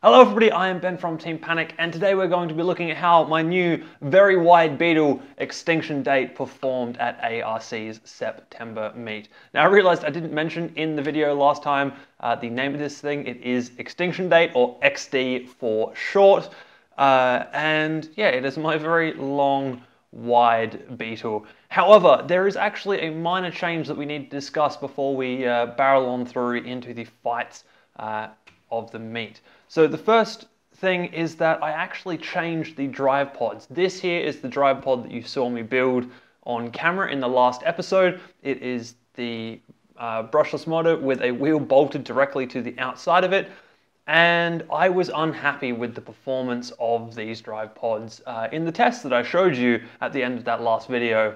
Hello everybody, I am Ben from Team Panic, and today we're going to be looking at how my new very wide beetle extinction date performed at ARC's September meet. Now I realized I didn't mention in the video last time the name of this thing. It is extinction date, or XD for short, and yeah, it is my very long wide beetle. However, there is actually a minor change that we need to discuss before we barrel on through into the fights of the meet. So the first thing is that I actually changed the drive pods. This here is the drive pod that you saw me build on camera in the last episode. It is the brushless motor with a wheel bolted directly to the outside of it. And I was unhappy with the performance of these drive pods in the test that I showed you at the end of that last video.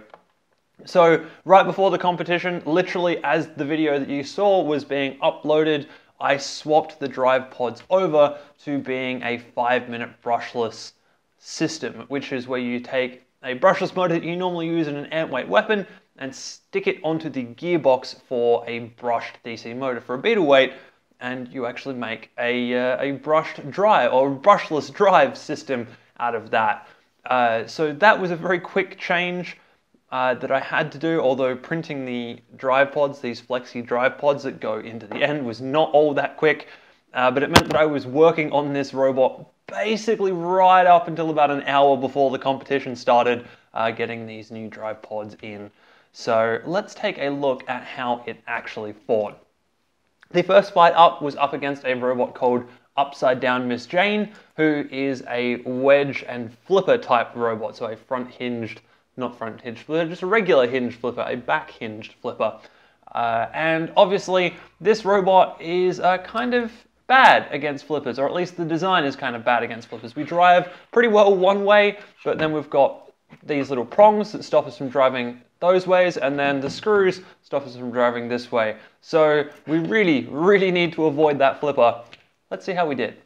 So right before the competition, literally as the video that you saw was being uploaded, I swapped the drive pods over to being a 5-minute brushless system, which is where you take a brushless motor that you normally use in an amp-weight weapon and stick it onto the gearbox for a brushed DC motor for a beetle weight, and you actually make a brushed drive or brushless drive system out of that. So that was a very quick change that I had to do, although printing the drive pods, these flexi drive pods that go into the end, was not all that quick, but it meant that I was working on this robot basically right up until about an hour before the competition started, getting these new drive pods in. So let's take a look at how it actually fought. The first fight up was up against a robot called Upsidedown Miss Jane, who is a wedge and flipper type robot, so a not front hinged flipper, just a regular hinged flipper, a back hinged flipper. And obviously this robot is kind of bad against flippers, or at least the design is kind of bad against flippers. We drive pretty well one way, but then we've got these little prongs that stop us from driving those ways, and then the screws stop us from driving this way. So we really need to avoid that flipper. Let's see how we did.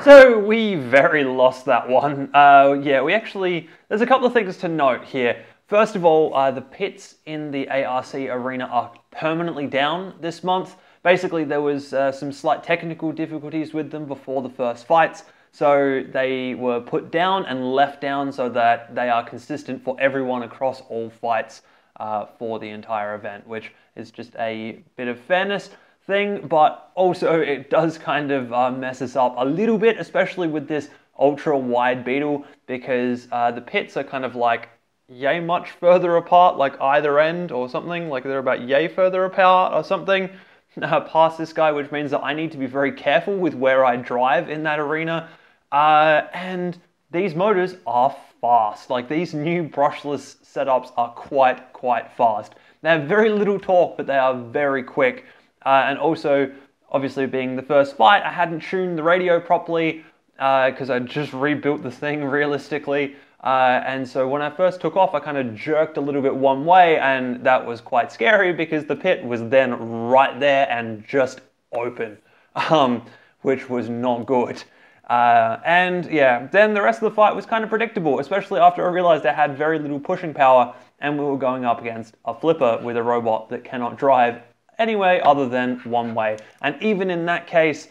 So we very lost that one. Yeah, there's a couple of things to note here. First of all, the pits in the ARC arena are permanently down this month. Basically, there was some slight technical difficulties with them before the first fights. So they were put down and left down so that they are consistent for everyone across all fights for the entire event, which is just a bit of fairness thing, but also it does kind of mess us up a little bit, especially with this ultra wide beetle, because the pits are kind of like yay much further apart, like either end or something, like they're about yay further apart or something past this guy, which means that I need to be very careful with where I drive in that arena. And these motors are fast. Like, these new brushless setups are quite fast. They have very little torque, but they are very quick. And also, obviously being the first fight, I hadn't tuned the radio properly because I just rebuilt the thing realistically. And so when I first took off, I kind of jerked a little bit one way, and that was quite scary because the pit was then right there and just open, which was not good. And yeah, then the rest of the fight was kind of predictable, especially after I realized I had very little pushing power and we were going up against a flipper with a robot that cannot drive anyway other than one way. And even in that case,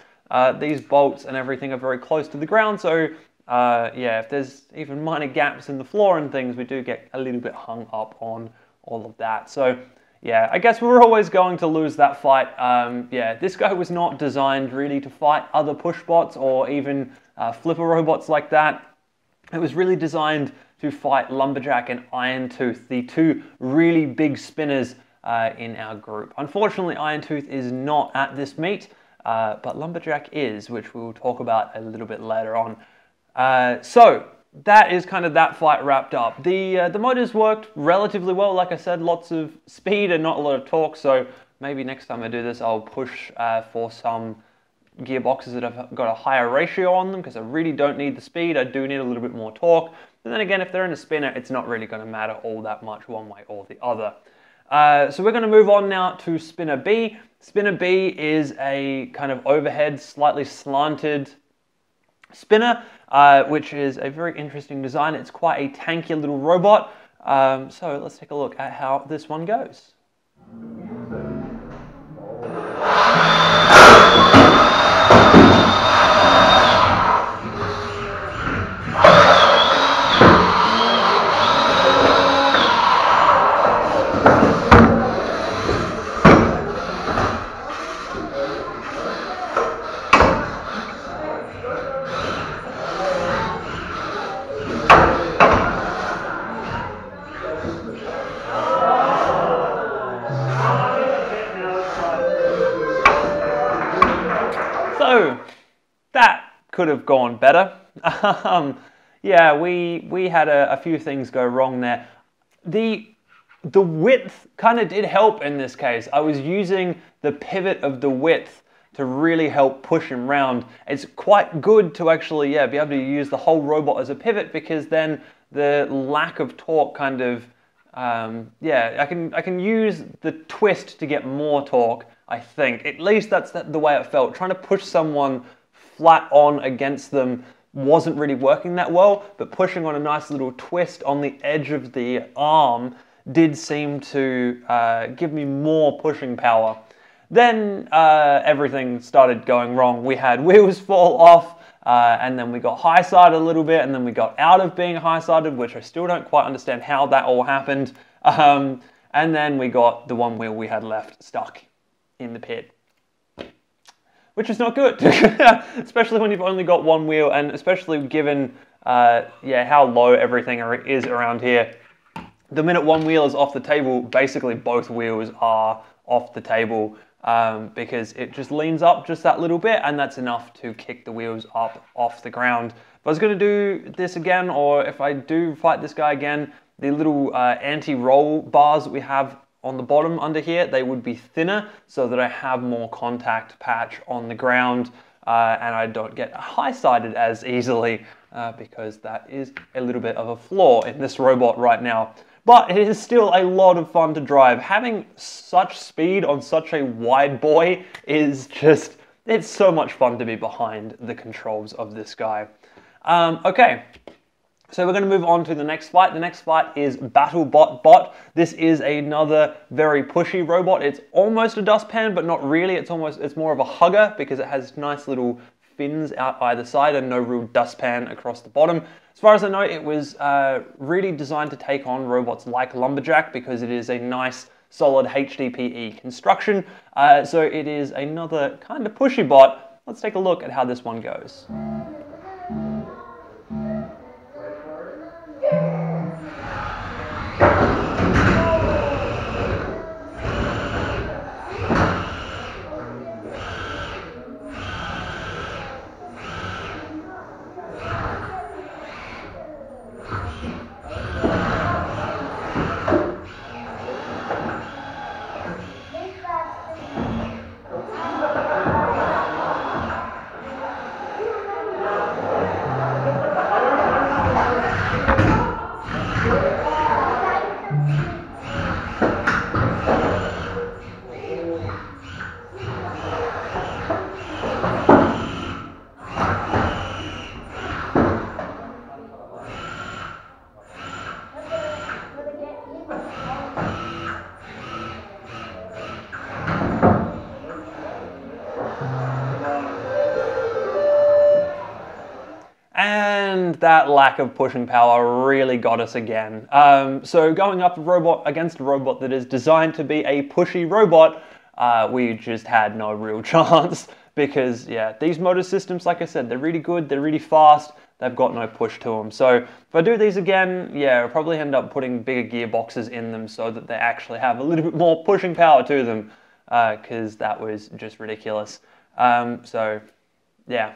these bolts and everything are very close to the ground, so yeah, if there's even minor gaps in the floor and things, we do get a little bit hung up on all of that. So yeah, I guess we're always going to lose that fight. Yeah, this guy was not designed really to fight other push bots or even flipper robots like that. It was really designed to fight Lumberjack and Irontooth, the two really big spinners in our group. Unfortunately, Irontooth is not at this meet, but Lumberjack is, which we'll talk about a little bit later on. So that is kind of that fight wrapped up. The motors worked relatively well. Like I said, lots of speed and not a lot of torque. So maybe next time I do this, I'll push for some gearboxes that have got a higher ratio on them, because I really don't need the speed. I do need a little bit more torque. But then again, if they're in a spinner, it's not really going to matter all that much one way or the other. So we're going to move on now to Spinner B. Spinner B is a kind of overhead, slightly slanted spinner, which is a very interesting design. It's quite a tanky little robot. So let's take a look at how this one goes. So that could have gone better. Yeah, we had a few things go wrong there. The width kind of did help in this case. I was using the pivot of the width to really help push him round. It's quite good to actually, yeah, be able to use the whole robot as a pivot, because then the lack of torque kind of, yeah, I can use the twist to get more torque, I think. At least that's the way it felt. Trying to push someone flat on against them wasn't really working that well, but pushing on a nice little twist on the edge of the arm did seem to give me more pushing power. Then everything started going wrong. We had wheels fall off, and then we got high-sided a little bit, and then we got out of being high-sided, which I still don't quite understand how that all happened. And then we got the one wheel we had left stuck in the pit, which is not good, especially when you've only got one wheel, and especially given yeah, how low everything is around here. The minute one wheel is off the table, basically both wheels are off the table, because it just leans up just that little bit, and that's enough to kick the wheels up off the ground. If I was going to do this again, or if I do fight this guy again, the little anti-roll bars that we have on the bottom under here, they would be thinner so that I have more contact patch on the ground, and I don't get high-sided as easily, because that is a little bit of a flaw in this robot right now. But it is still a lot of fun to drive. Having such speed on such a wide boy is just, it's so much fun to be behind the controls of this guy. Okay, so we're going to move on to the next fight. The next fight is Battlebot Bot. This is another very pushy robot. It's almost a dustpan, but not really. It's more of a hugger, because it has nice little fins out either side and no real dustpan across the bottom. As far as I know, it was really designed to take on robots like Lumberjack, because it is a nice solid HDPE construction. So it is another kind of pushy bot. Let's take a look at how this one goes. And that lack of pushing power really got us again. So going up against a robot that is designed to be a pushy robot, we just had no real chance. Because, yeah, these motor systems, like I said, they're really good, they're really fast, they've got no push to them. So if I do these again, yeah, I'll probably end up putting bigger gearboxes in them so that they actually have a little bit more pushing power to them, because that was just ridiculous. So, yeah.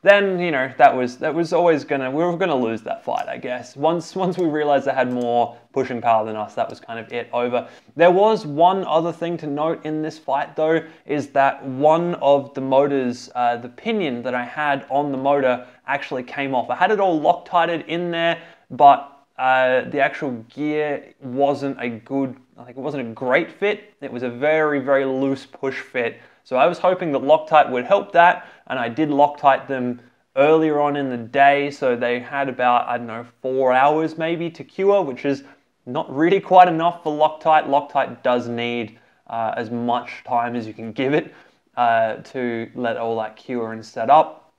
Then, you know, that was always we were gonna lose that fight, I guess. Once we realized they had more pushing power than us, that was kind of it over. There was one other thing to note in this fight though, is that one of the motors, the pinion that I had on the motor actually came off. I had it all Loctited in there, but the actual gear wasn't it wasn't a great fit. It was a very, very loose push fit. So I was hoping that Loctite would help that, and I did Loctite them earlier on in the day, so they had about, I don't know, 4 hours maybe to cure, which is not really quite enough for Loctite. Loctite does need as much time as you can give it to let all that cure and set up.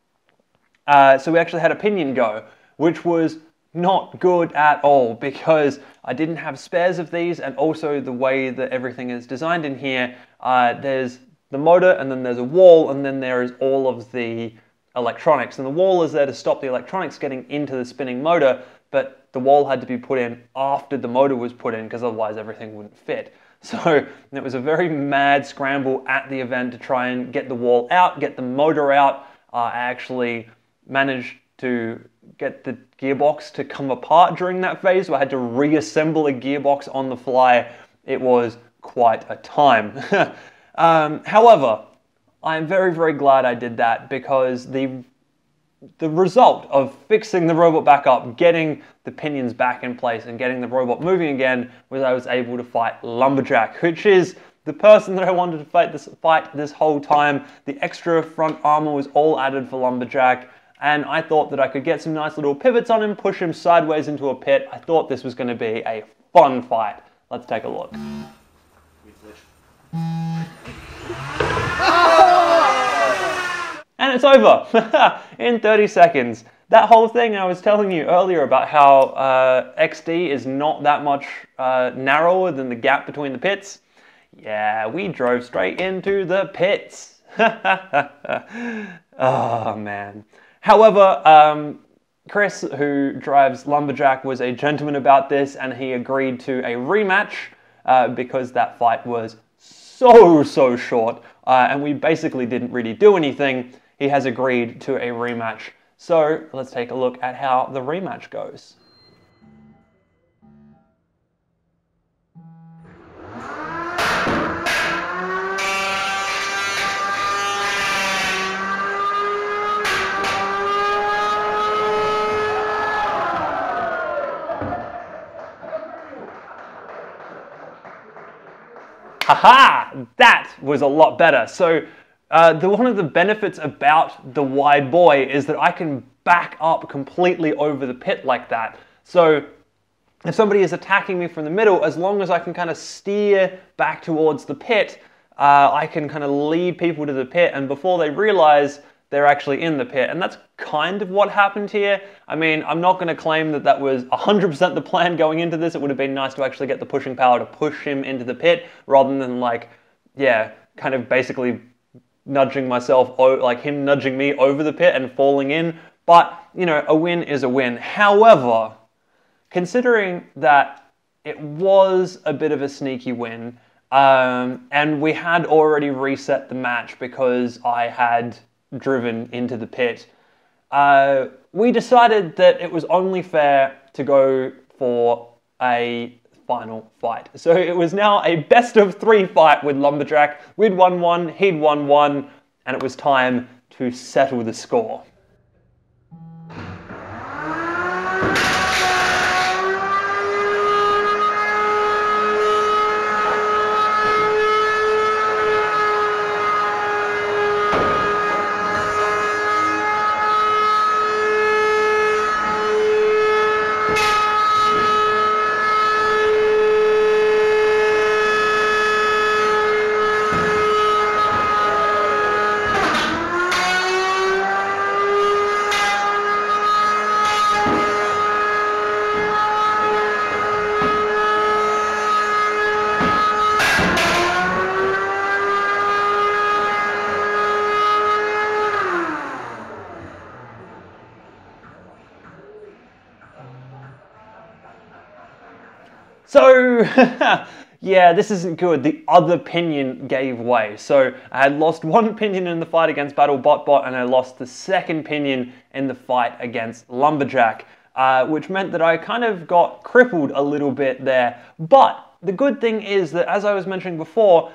So we actually had a pinion go, which was not good at all, because I didn't have spares of these, and also the way that everything is designed in here, there's the motor, and then there's a wall, and then there is all of the electronics. And the wall is there to stop the electronics getting into the spinning motor, but the wall had to be put in after the motor was put in, because otherwise everything wouldn't fit. So it was a very mad scramble at the event to try and get the wall out, get the motor out. I actually managed to get the gearbox to come apart during that phase, so I had to reassemble a gearbox on the fly. It was quite a time. However, I'm very, very glad I did that, because the result of fixing the robot back up, getting the pinions back in place and getting the robot moving again, was I was able to fight Lumberjack, which is the person that I wanted to fight this whole time. The extra front armor was all added for Lumberjack, and I thought that I could get some nice little pivots on him, push him sideways into a pit. I thought this was going to be a fun fight. Let's take a look. And it's over in 30 seconds. That whole thing I was telling you earlier about how XD is not that much narrower than the gap between the pits. Yeah, we drove straight into the pits. Oh man. However, Chris, who drives Lumberjack, was a gentleman about this, and he agreed to a rematch because that fight was so short, and we basically didn't really do anything. He has agreed to a rematch. So let's take a look at how the rematch goes. Haha! That was a lot better. So one of the benefits about the wide boy is that I can back up completely over the pit like that. So if somebody is attacking me from the middle, as long as I can kind of steer back towards the pit, I can kind of lead people to the pit, and before they realize, they're actually in the pit. And that's kind of what happened here. I mean, I'm not going to claim that that was 100% the plan going into this. It would have been nice to actually get the pushing power to push him into the pit, rather than like, yeah, kind of basically nudging myself, like him nudging me over the pit and falling in. But, you know, a win is a win. However, considering that it was a bit of a sneaky win, and we had already reset the match because I had driven into the pit, we decided that it was only fair to go for a final fight. So it was now a best of 3 fight with Lumberjack. We'd won 1, he'd won 1, and it was time to settle the score. So, yeah, this isn't good. The other pinion gave way. So I had lost one pinion in the fight against Battlebot, and I lost the second pinion in the fight against Lumberjack, which meant that I kind of got crippled a little bit there. But the good thing is that, as I was mentioning before,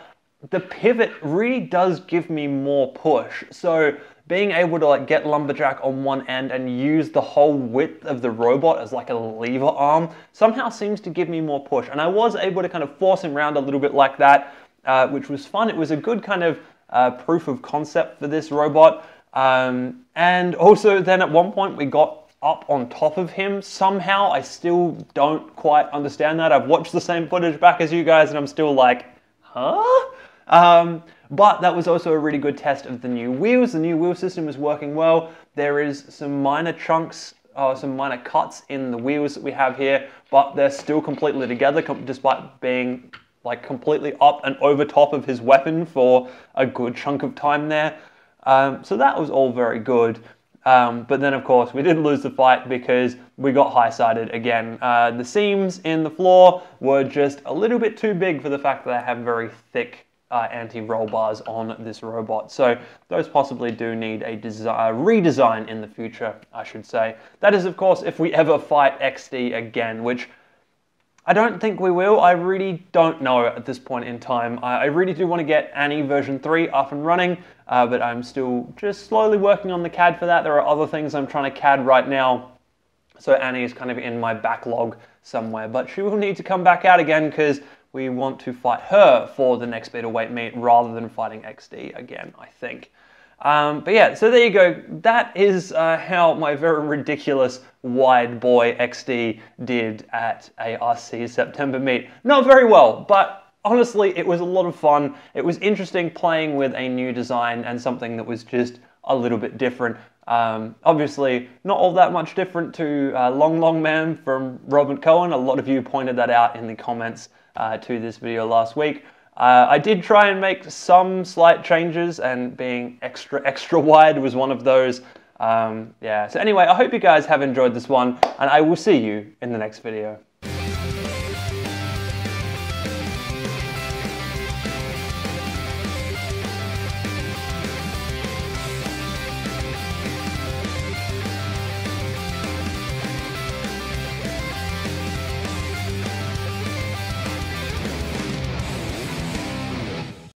the pivot really does give me more push. So being able to like get Lumberjack on one end and use the whole width of the robot as like a lever arm somehow seems to give me more push. And I was able to kind of force him around a little bit like that, which was fun. It was a good kind of proof of concept for this robot. And also then at one point we got up on top of him somehow. I still don't quite understand that. I've watched the same footage back as you guys and I'm still like, huh? But that was also a really good test of the new wheels. The new wheel system is working well. There is some minor chunks, some minor cuts in the wheels that we have here, but they're still completely together despite being like completely up and over top of his weapon for a good chunk of time there. So that was all very good. But then of course we did lose the fight because we got high-sided again. The seams in the floor were just a little bit too big for the fact that I have very thick anti-roll bars on this robot. So those possibly do need a redesign in the future, I should say. That is, of course, if we ever fight XD again, which I don't think we will. I really don't know at this point in time. I really do want to get Annie version 3 up and running, but I'm still just slowly working on the CAD for that. There are other things I'm trying to CAD right now. So Annie is kind of in my backlog somewhere, but she will need to come back out again because we want to fight her for the next beatleweight meet rather than fighting XD again, I think. But yeah, so there you go. That is how my very ridiculous wide boy XD did at ARC's September meet. Not very well, but honestly, it was a lot of fun. It was interesting playing with a new design and something that was just a little bit different. Obviously, not all that much different to Long Long Man from Robert Cohen. A lot of you pointed that out in the comments to this video last week. I did try and make some slight changes, and being extra wide was one of those. Yeah, so anyway, I hope you guys have enjoyed this one, and I will see you in the next video.